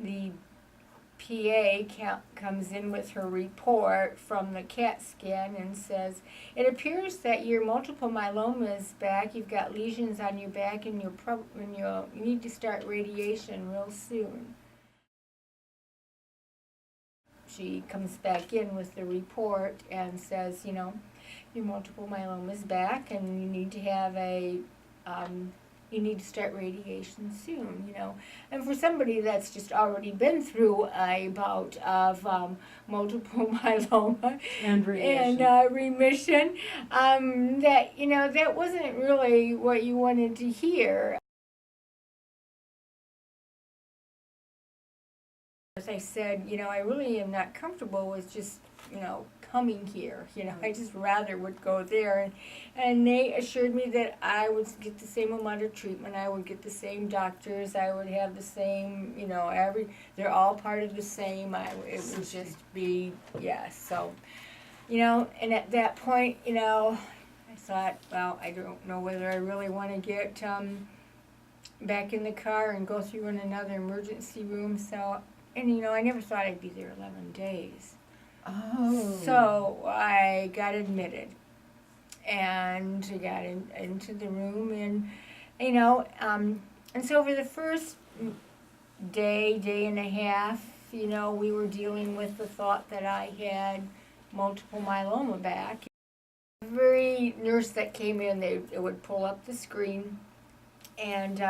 the PA comes in with her report from the CAT scan and says, it appears that your multiple myeloma is back. You've got lesions on your back, and you need to start radiation real soon. She comes back in with the report and says, your multiple myeloma is back, and you need to have you need to start radiation soon, And for somebody that's just already been through a bout of multiple myeloma and remission, that wasn't really what you wanted to hear. As I said, I really am not comfortable with just, coming here. I just rather would go there. And they assured me that I would get the same amount of treatment. I would get the same doctors. I would have the same, they're all part of the same. It would just be, So, and at that point, I thought, well, I don't know whether I really want to get back in the car and go through in another emergency room. So, and I never thought I'd be there 11 days. Oh. So I got admitted and got into the room, and and so over the first day and a half, we were dealing with the thought that I had multiple myeloma back. Every nurse that came in, they would pull up the screen, and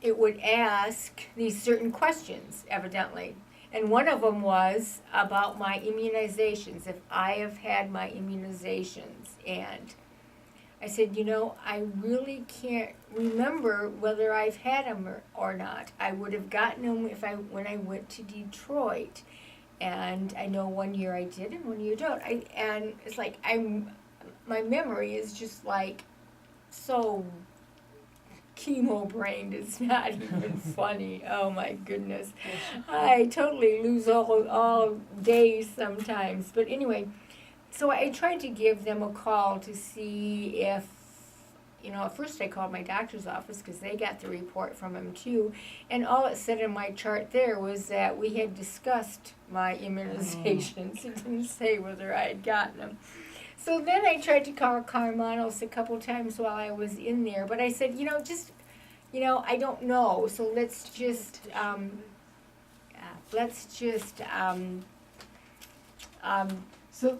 it would ask these certain questions, evidently. And one of them was about my immunizations, if I have had my immunizations. And I said, I really can't remember whether I've had them or not. I would have gotten them when I went to Detroit. And I know 1 year I did and 1 year don't. And it's like my memory is just like so chemo-brained, it's not even funny. Oh my goodness. I totally lose all days sometimes. But anyway, so I tried to give them a call to see if, at first I called my doctor's office because they got the report from him too. And all it said in my chart there was that we had discussed my immunizations. It didn't say whether I had gotten them. So then I tried to call Carmanos a couple times while I was in there, but I said, I don't know. So let's just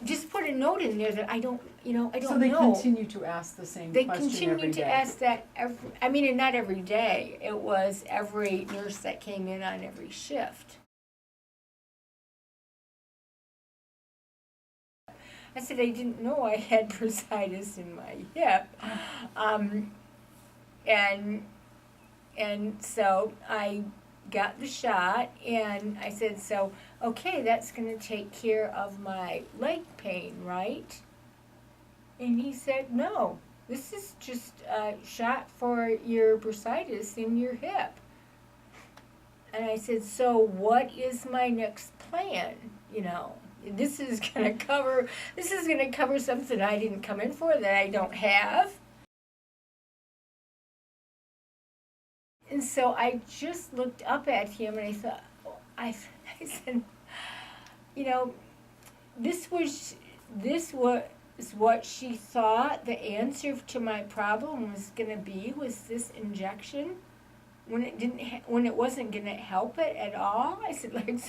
just put a note in there that I don't know. So they continue to ask the same question every day. They continue to ask that and not every day. It was every nurse that came in on every shift. I said I didn't know I had bursitis in my hip, and so I got the shot, and I said, so okay, that's going to take care of my leg pain, right? And he said, no, this is just a shot for your bursitis in your hip. And I said, so what is my next plan? This is going to cover something I didn't come in for that I don't have. And so I just looked up at him and I thought, I said, this was what she thought the answer to my problem was going to be, was this injection, when it wasn't going to help it at all. I said,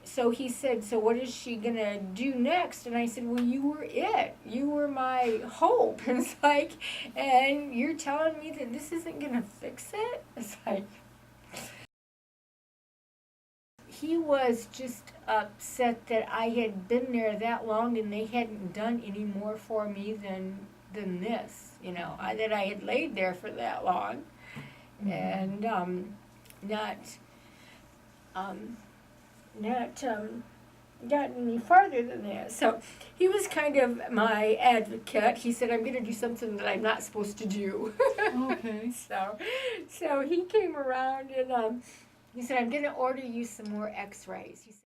so he said, so what is she going to do next? And I said, well, you were it. You were my hope. And it's like, and you're telling me that this isn't going to fix it? It's like, he was just upset that I had been there that long and they hadn't done any more for me than this, that I had laid there for that long. Mm-hmm. And not gotten any farther than that. So he was kind of my advocate. He said, I'm going to do something that I'm not supposed to do. Okay. So he came around and he said, I'm going to order you some more x-rays. He said,